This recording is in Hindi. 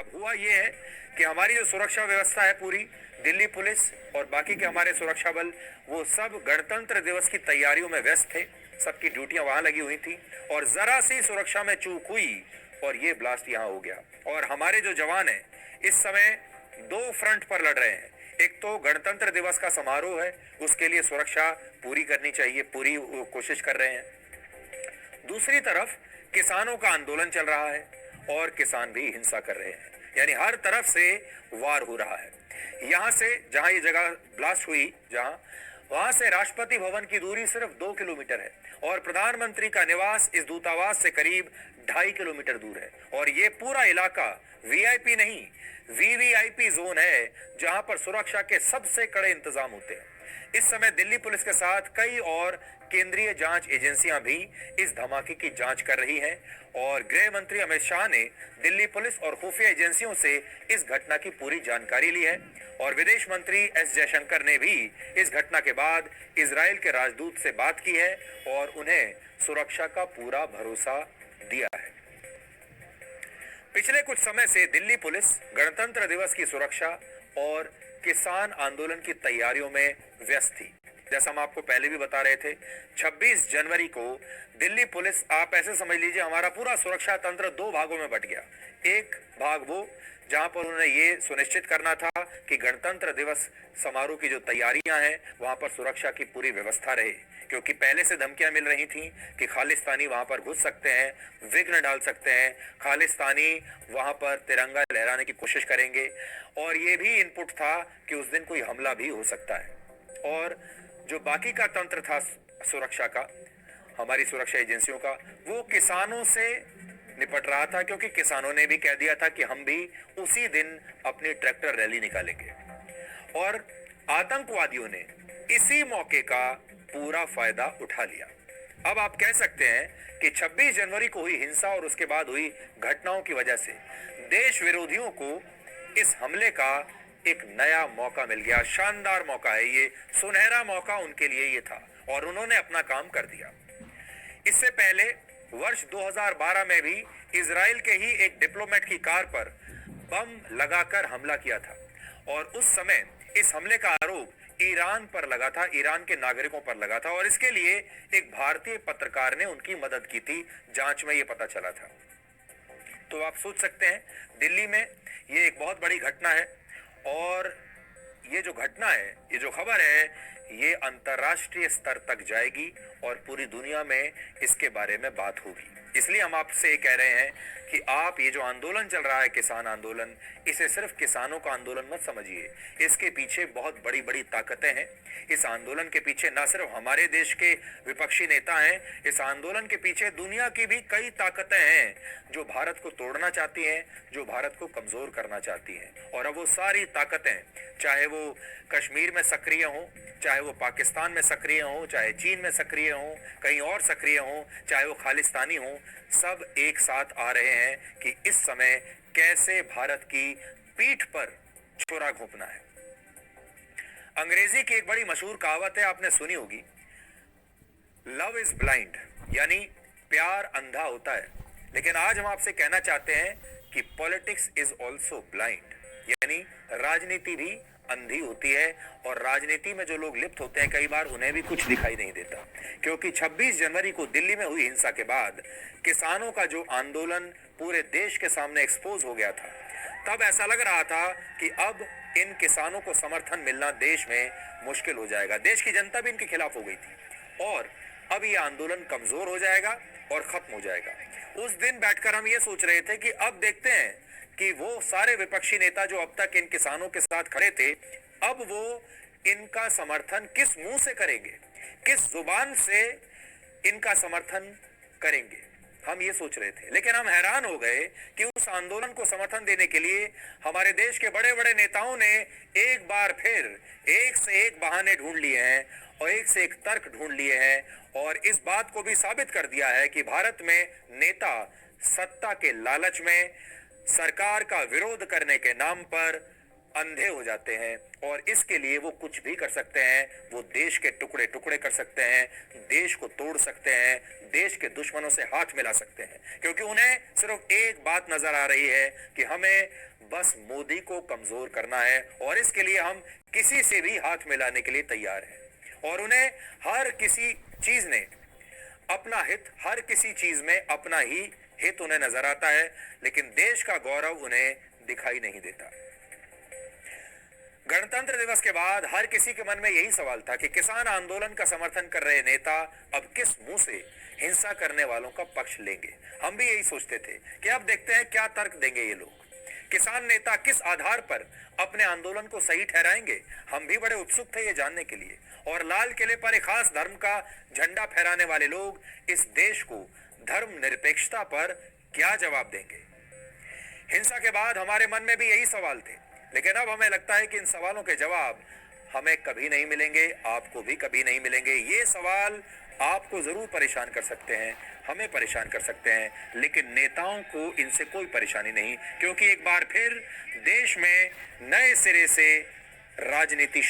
अब हुआ ये है कि हमारी जो सुरक्षा व्यवस्था है पूरी, दिल्ली पुलिस और बाकी के हमारे सुरक्षा बल, वो सब गणतंत्र दिवस की तैयारियों में व्यस्त थे। सबकी ड्यूटियां वहां लगी हुई थी और जरा सी सुरक्षा में चूक हुई और ये ब्लास्ट यहां हो गया। और हमारे जो जवान हैं इस समय दो फ्रंट पर लड़ रहे हैं। एक तो गणतंत्र दिवस का समारोह है, उसके लिए सुरक्षा पूरी करनी चाहिए, पूरी कोशिश कर रहे हैं। दूसरी तरफ किसानों का आंदोलन चल रहा है और किसान भी हिंसा कर रहे हैं, यानी हर तरफ से वार हो रहा है। यहां से जहां ये जगह ब्लास्ट हुई, वहां से राष्ट्रपति भवन की दूरी सिर्फ 2 किलोमीटर है और प्रधानमंत्री का निवास इस दूतावास से करीब 2.5 किलोमीटर दूर है। और ये पूरा इलाका वीआईपी नहीं, वीवीआईपी जोन है, जहां पर सुरक्षा के सबसे कड़े इंतजाम होते हैं। इस समय दिल्ली पुलिस के साथ कई और केंद्रीय जांच एजेंसियां भी इस धमाके की जांच कर रही हैं और गृह मंत्री अमित शाह ने दिल्ली पुलिस और खुफिया एजेंसियों से इस घटना की पूरी जानकारी ली है। और विदेश मंत्री एस जयशंकर ने भी इस घटना के बाद इजराइल के राजदूत से बात की है और उन्हें सुरक्षा का पूरा भरोसा दिया है। पिछले कुछ समय से दिल्ली पुलिस गणतंत्र दिवस की सुरक्षा और किसान आंदोलन की तैयारियों में व्यस्त थी। जैसा हम आपको पहले भी बता रहे थे, 26 जनवरी को दिल्ली पुलिस, आप ऐसे समझ लीजिए, हमारा पूरा सुरक्षा तंत्र 2 भागों में बट गया। एक भाग वो जहां पर उन्होंने ये सुनिश्चित करना था कि गणतंत्र दिवस समारोह की जो तैयारियां हैं वहां पर सुरक्षा की पूरी व्यवस्था रहे, क्योंकि पहले से धमकियां मिल रही थी कि खालिस्तानी वहां पर घुस सकते हैं, विघ्न डाल सकते हैं, खालिस्तानी वहां पर तिरंगा लहराने की कोशिश करेंगे। और ये भी इनपुट था कि उस दिन कोई हमला भी हो सकता है। और जो बाकी का तंत्र था सुरक्षा का, हमारी सुरक्षा एजेंसियों का, वो किसानों से निपट रहा था, क्योंकि किसानों ने भी कह दिया था कि हम भी उसी दिन अपनी ट्रैक्टर रैली निकालेंगे। और आतंकवादियों ने इसी मौके का पूरा फायदा उठा लिया। अब आप कह सकते हैं कि 26 जनवरी को हुई हिंसा और उसके बाद हुई घटनाओं की वजह से देश विरोधियों को इस हमले का एक नया मौका मिल गया। शानदार मौका है ये, सुनहरा मौका उनके लिए ये था और उन्होंने अपना काम कर दिया। इससे पहले वर्ष 2012 में भी इजराइल के ही एक डिप्लोमेट की कार पर बम लगाकर हमला किया था और उस समय इस हमले का आरोप ईरान पर लगा था, ईरान के नागरिकों पर लगा था और इसके लिए एक भारतीय पत्रकार ने उनकी मदद की थी। जांच में यह पता चला था। तो आप सोच सकते हैं दिल्ली में ये एक बहुत बड़ी घटना है और ये जो घटना है, ये जो खबर है, ये अंतर्राष्ट्रीय स्तर तक जाएगी और पूरी दुनिया में इसके बारे में बात होगी। इसलिए हम आपसे ये कह रहे हैं कि आप ये जो आंदोलन चल रहा है, किसान आंदोलन, इसे सिर्फ किसानों का आंदोलन मत समझिए। इसके पीछे बहुत बड़ी बड़ी ताकतें हैं। इस आंदोलन के पीछे न सिर्फ हमारे देश के विपक्षी नेता हैं, इस आंदोलन के पीछे दुनिया की भी कई ताकतें हैं जो भारत को तोड़ना चाहती हैं, जो भारत को कमजोर करना चाहती हैं। और अब वो सारी ताकतें, चाहे वो कश्मीर में सक्रिय हों, चाहे वो पाकिस्तान में सक्रिय हों, चाहे चीन में सक्रिय हों, कहीं और सक्रिय हों, चाहे वो खालिस्तानी हों, सब एक साथ आ रहे हैं कि इस समय कैसे भारत की पीठ पर छुरा घोंपना है। अंग्रेजी की एक बड़ी मशहूर कहावत है, आपने सुनी होगी, लव इज ब्लाइंड, यानी प्यार अंधा होता है। लेकिन आज हम आपसे कहना चाहते हैं कि पॉलिटिक्स इज ऑल्सो ब्लाइंड, यानी राजनीति भी अंधी होती है और राजनीति में जो लोग लिप्त होते हैं कई बार उन्हें भी कुछ दिखाई नहीं देता। क्योंकि 26 जनवरी को दिल्ली में हुई हिंसा के बाद किसानों का जो आंदोलन पूरे देश के सामने एक्सपोज हो गया था, तब ऐसा लग रहा था कि अब इन किसानों को समर्थन मिलना देश में मुश्किल हो जाएगा। देश की जनता भी इनके खिलाफ हो गई थी और अब ये आंदोलन कमजोर हो जाएगा और खत्म हो जाएगा। उस दिन बैठकर हम ये सोच रहे थे कि अब देखते हैं कि वो सारे विपक्षी नेता जो अब तक इन किसानों के साथ खड़े थे, अब वो इनका समर्थन किस मुंह से करेंगे, किस जुबान से इनका समर्थन करेंगे, हम ये सोच रहे थे। लेकिन हम हैरान हो गए कि उस आंदोलन को समर्थन देने के लिए हमारे देश के बड़े बड़े नेताओं ने एक बार फिर एक से एक बहाने ढूंढ लिए हैं और एक से एक तर्क ढूंढ लिए हैं और इस बात को भी साबित कर दिया है कि भारत में नेता सत्ता के लालच में, सरकार का विरोध करने के नाम पर अंधे हो जाते हैं और इसके लिए वो कुछ भी कर सकते हैं। वो देश के टुकड़े टुकड़े कर सकते हैं, देश को तोड़ सकते हैं, देश के दुश्मनों से हाथ मिला सकते हैं, क्योंकि उन्हें सिर्फ एक बात नजर आ रही है कि हमें बस मोदी को कमजोर करना है और इसके लिए हम किसी से भी हाथ मिलाने के लिए तैयार हैं। और उन्हें हर किसी चीज ने अपना हित, हर किसी चीज में अपना ही हित उन्हें नजर आता है, लेकिन देश का गौरव उन्हें दिखाई नहीं देता। गणतंत्र दिवस के बाद हर किसी के मन में यही सवाल था कि किसान आंदोलन का समर्थन कर रहे नेता अब किस मुंह से हिंसा करने वालों का पक्ष लेंगे। हम भी यही सोचते थे कि अब देखते हैं क्या तर्क देंगे ये लोग। किसान नेता किस आधार पर अपने आंदोलन को सही ठहराएंगे, हम भी बड़े उत्सुक थे ये जानने के लिए। और लाल किले पर एक खास धर्म का झंडा फहराने वाले लोग इस देश को धर्म निरपेक्षता पर क्या जवाब देंगे। हिंसा के बाद हमारे मन में भी यही सवाल थे, लेकिन अब हमें लगता है कि इन सवालों के जवाब हमें कभी नहीं मिलेंगे, आपको भी कभी नहीं मिलेंगे। ये सवाल आपको जरूर परेशान कर सकते हैं, हमें परेशान कर सकते हैं, लेकिन नेताओं को इनसे कोई परेशानी नहीं, क्योंकि एक बार फिर देश में नए सिरे से राजनीति